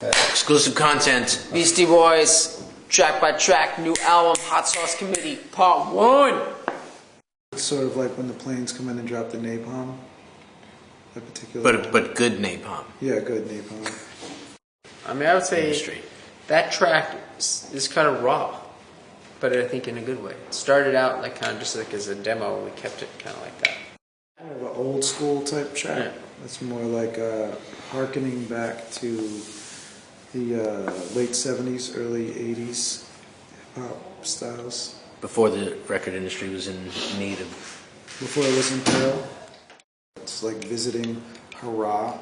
Exclusive content. Beastie Boys, track by track, new album, Hot Sauce Committee, Part 1. It's sort of like when the planes come in and drop the napalm. That particular. But good napalm. Yeah, good napalm. I mean, I would say that track is kind of raw, but I think in a good way. It started out like kind of just like as a demo, and we kept it kind of like that. Kind of an old school type track. Yeah. It's more like harkening back to the late 70s, early 80s hip-hop styles. Before the record industry was in need of... Before it was in peril. It's like visiting Hurrah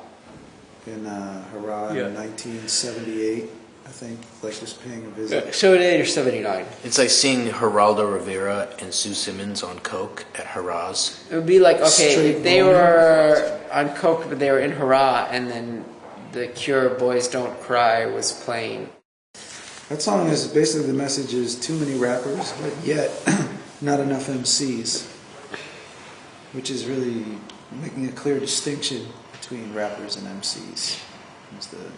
in 1978, I think. Like just paying a visit. 78 or 79. It's like seeing Geraldo Rivera and Sue Simmons on coke at Hurrah's. It would be like, okay, Straight if they were on coke, but they were in Hurrah, and then the Cure Boys Don't Cry was playing. That song is basically, the message is too many rappers, but yet not enough MCs, which is really making a clear distinction between rappers and MCs. Is the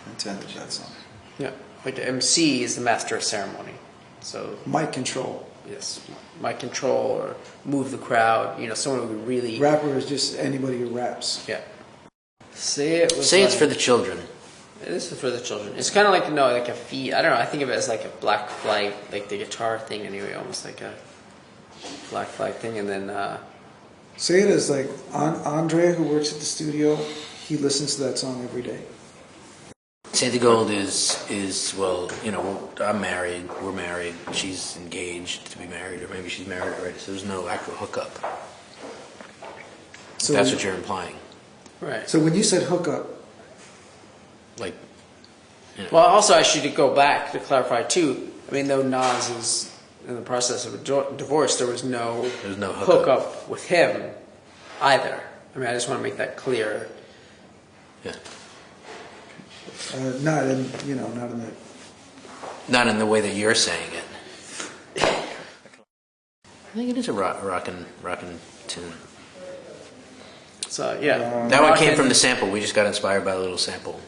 intent of that song. Yeah, like the MC is the master of ceremony. So Mic control. yes, mic control or move the crowd. You know, someone who really Rapper is just anybody who raps. yeah. Say it. Was Say like, it's for the children. This is for the children. It's kind of like like a feed. I don't know. I think of it as like a Black Flag, like the guitar thing. Anyway, almost like a Black Flag thing, and then. Say it as like Andre, who works at the studio. He listens to that song every day. Say the Gold is well, you know, I'm married, we're married, she's engaged to be married, or maybe she's married already, so there's no actual hookup. So That's what you're implying. Right. So when you said hookup, Like, you know. Well, also I should go back to clarify too. I mean, though Nas is in the process of a divorce, there was no hookup with him either. I mean, I just want to make that clear. Yeah. not in the. Not in the way that you're saying it. I think it is a rockin' tune. So yeah, That one came from the sample. We just got inspired by a little sample.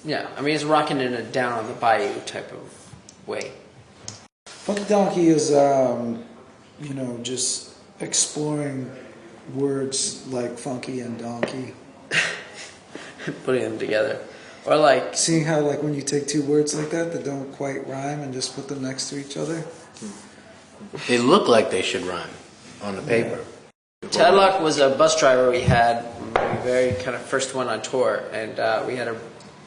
Yeah, I mean, it's rocking in a down on the bayou type of way. Funky Donkey is, just exploring words like funky and donkey. Putting them together. Or like... Seeing how, like, when you take two words like that don't quite rhyme and just put them next to each other. They look like they should rhyme on the paper. Tadlock was a bus driver we had, the very kind of first one on tour, and we had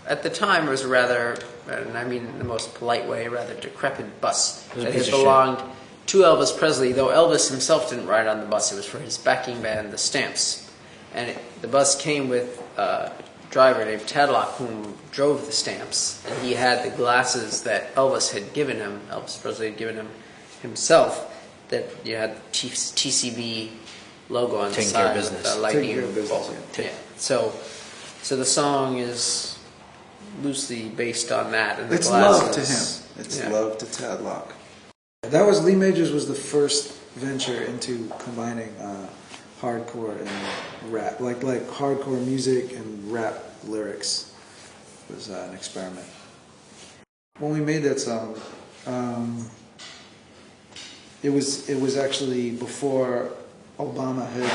at the time it was a rather, and I mean in the most polite way, rather decrepit bus that had belonged to Elvis Presley, though Elvis himself didn't ride on the bus. It was for his backing band, the Stamps. And the bus came with a driver named Tadlock, whom drove the Stamps, and he had the glasses that Elvis Presley had given him himself, that you had the TCB logo on the Taking side care of business. with the lightning Taking care of business, bolt. yeah. Yeah. So the song is loosely based on that. And the It's glasses, love to him. It's love to Tadlock. That was Lee Majors was the first venture into combining hardcore and rap, like hardcore music and rap lyrics. It was an experiment. When we made that song, it was actually before Obama had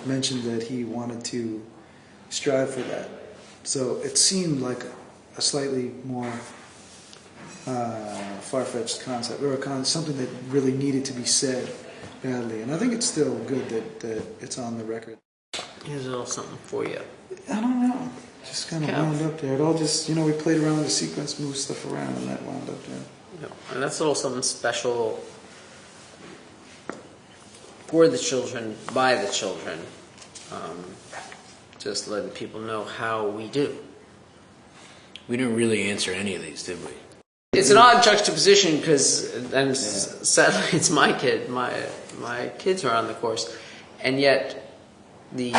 mentioned that he wanted to strive for that. So it seemed like a slightly more far-fetched concept, or something that really needed to be said badly. And I think it's still good that it's on the record. Here's a little something for you. I don't know. Just kind of wound up there. It all just, we played around with the sequence, moved stuff around, and that wound up there. No, and that's a little something special for the children, by the children. Just letting people know how we do. We didn't really answer any of these, did we? It's an odd juxtaposition because, sadly, it's my kid. My kids are on the course, and yet the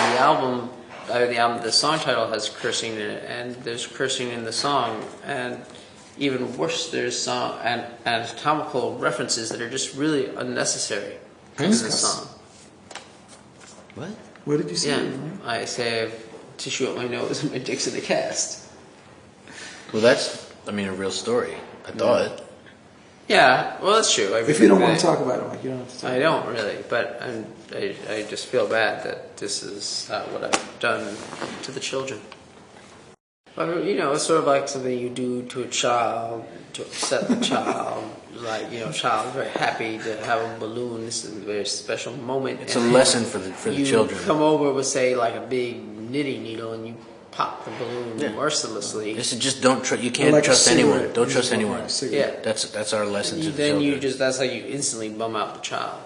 song title has cursing in it, and there's cursing in the song, and even worse, there's anatomical references that are just really unnecessary in the song. What? What did you say? Yeah, I say I have tissue up my nose and my dick's in a cast. Well, that's, I mean, a real story. I thought. Yeah, well, that's true. If you don't want to talk about it, Mike, you don't have to talk. I don't really, but I just feel bad that this is what I've done to the children. But, you know, it's sort of like something you do to a child to upset the child. Like, you know, child is very happy to have a balloon. This is a very special moment. It's a lesson for the children. You come over with, say, like a big knitting needle, and you pop the balloon mercilessly. This is just don't trust. You can't Like trust anyone. Don't trust anyone. Yeah, That's our lesson to the then children. that's how you instantly bum out the child.